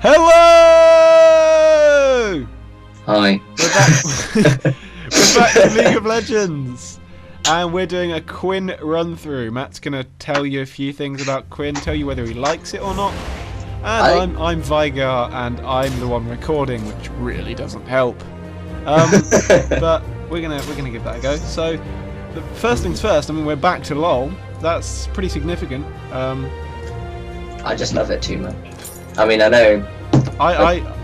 Hello! Hi. We're back. We're back in League of Legends, and we're doing a Quinn run through. Matt's gonna tell you a few things about Quinn, tell you whether he likes it or not. And I'm Vigar, and I'm the one recording, which really doesn't help. But we're gonna give that a go. So, the first things first. I mean, we're back to LOL. That's pretty significant. I just love it too much. I mean, I know.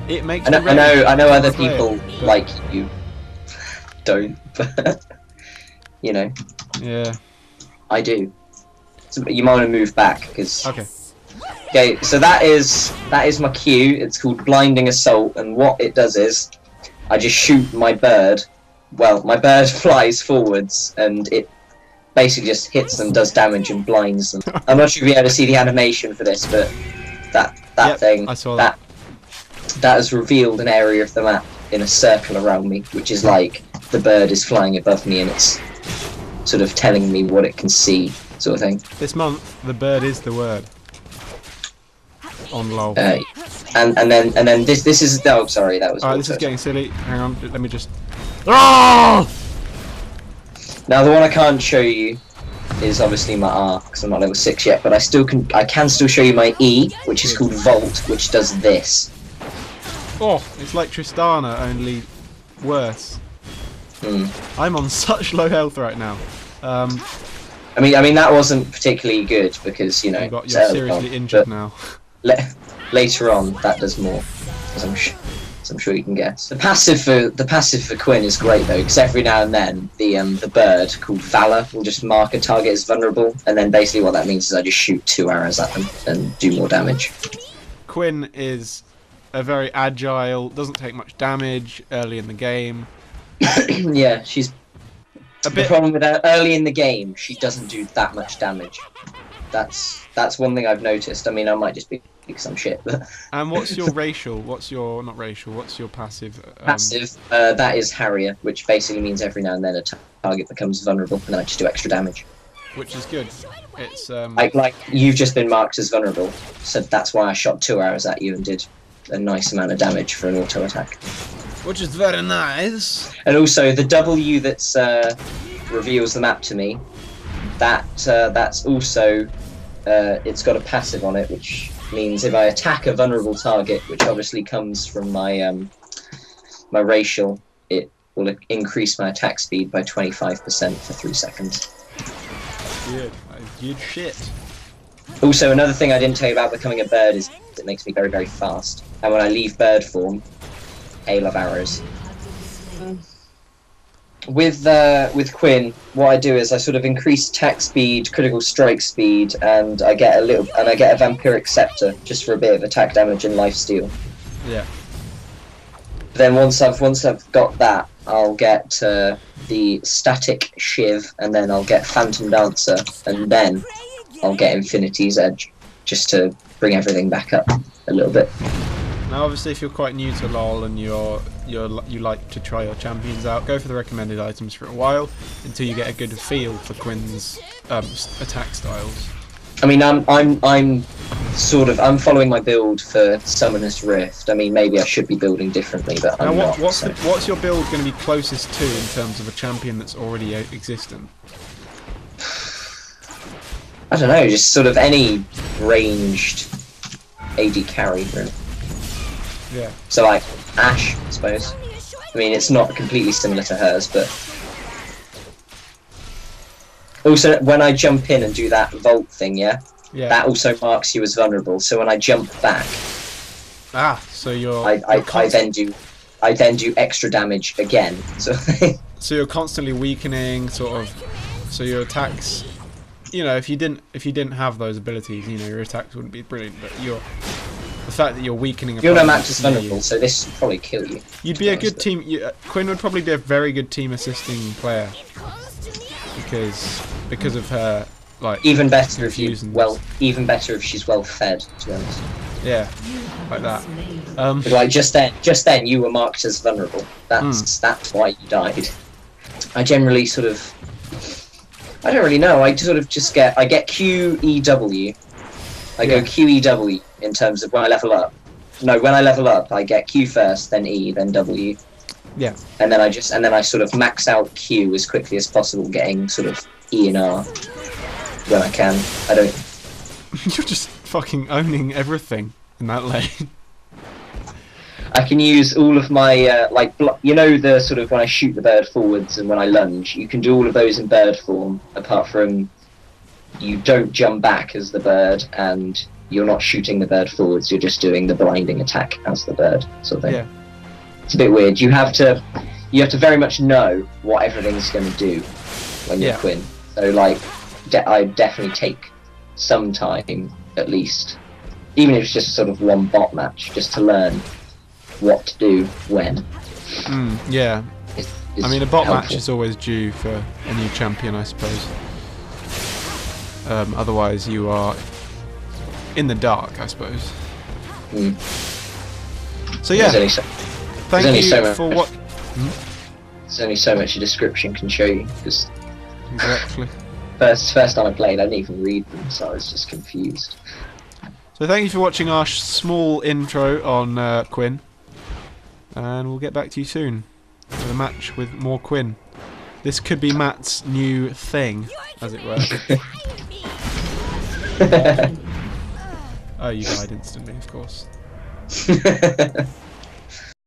It makes. I know other people like you don't, but you know. Yeah. I do. So you might want to move back because. Okay. Okay, so that is my Q. It's called Blinding Assault, and what it does is, I just shoot my bird. Well, my bird flies forwards, and it basically just hits them, does damage, and blinds them. I'm not sure if you'll be able to see the animation for this, but that thing, I saw that has revealed an area of the map in a circle around me, which is like the bird is flying above me, and it's sort of telling me what it can see, sort of thing. This month, the bird is the word. On LOL. And then this is sorry, that was. Alright, this is getting silly. Hang on, let me just. Oh! Now the one I can't show you is obviously my R because I'm not level 6 yet, but I can still show you my E, which is called Volt, which does this. Oh, it's like Tristana, only worse. I'm on such low health right now. I mean that wasn't particularly good because you know you're seriously injured now. Later on, that does more, as I'm sure you can guess. The passive for Quinn is great though, because every now and then the bird called Valor will just mark a target as vulnerable, and then basically what that means is I just shoot 2 arrows at them and do more damage. Quinn is a very agile, doesn't take much damage early in the game. Yeah, she's the problem with her early in the game. She doesn't do that much damage. That's one thing I've noticed. I mean, I might just be because I'm shit. But and what's your racial? What's your What's your passive? Passive. That is Harrier, which basically means every now and then a target becomes vulnerable, and then I just do extra damage. Which is good. It's like you've just been marked as vulnerable, so that's why I shot 2 arrows at you and did a nice amount of damage for an auto attack. Which is very nice. And also the W that's reveals the map to me. That's also it's got a passive on it, which means if I attack a vulnerable target, which obviously comes from my my racial, it will increase my attack speed by 25% for 3 seconds. Good. Good shit. Also, another thing I didn't tell you about becoming a bird is it makes me very, very fast. And when I leave bird form, hail of arrows. With Quinn, what I do is I sort of increase attack speed, critical strike speed, and I get a vampiric scepter just for a bit of attack damage and lifesteal. Yeah. Then once I've got that, I'll get the static shiv, and then I'll get phantom dancer, and then I'll get infinity's edge, just to bring everything back up a little bit. Now, obviously, if you're quite new to LoL and you like to try your champions out, go for the recommended items for a while until you get a good feel for Quinn's attack styles. I mean, I'm following my build for Summoner's Rift. I mean, maybe I should be building differently, but I'm not. What's your build going to be closest to in terms of a champion that's already existent? I don't know, just sort of any ranged AD carry, really. Yeah. So like Ashe, I suppose. I mean, it's not completely similar to hers, but also when I jump in and do that Volt thing, that also marks you as vulnerable. So when I jump back, so you're I then do extra damage again. So so you're constantly weakening, sort of. So your attacks. You know, if you didn't have those abilities, you know, your attacks wouldn't be brilliant. But the fact that you're weaking you're no match as vulnerable, so this would probably kill you. You'd be a good team. Quinn would probably be a very good team assisting player because of her even better if she's well fed. To be honest. Yeah, like that. Like just then you were marked as vulnerable. That's why you died. I generally sort of. I don't really know. I sort of just get QEW. I go QEW in terms of when I level up, no, when I level up, I get Q first, then E, then W. Yeah. And then I sort of max out Q as quickly as possible, getting sort of E and R when I can. I don't. You're just fucking owning everything in that lane. I can use all of my you know, the sort of when I shoot the bird forwards and when I lunge, you can do all of those in bird form. Apart from you don't jump back as the bird, and you're not shooting the bird forwards. You're just doing the blinding attack as the bird, sort of thing. Yeah. It's a bit weird. You have to very much know what everything's going to do when you're Quinn. So like, I definitely take some time at least, even if it's just sort of one bot match, just to learn what to do when. Yeah. Is I mean, a bot helpful. match is always due for a new champion, I suppose. Otherwise, you are in the dark, I suppose. So yeah, thank you for what. There's only so much a description can show you. Because exactly. First time I played, I didn't even read them, so I was just confused. So thank you for watching our small intro on Quinn, and we'll get back to you soon with a match with more Quinn. This could be Matt's new thing, as it were. Oh, you died instantly, of course.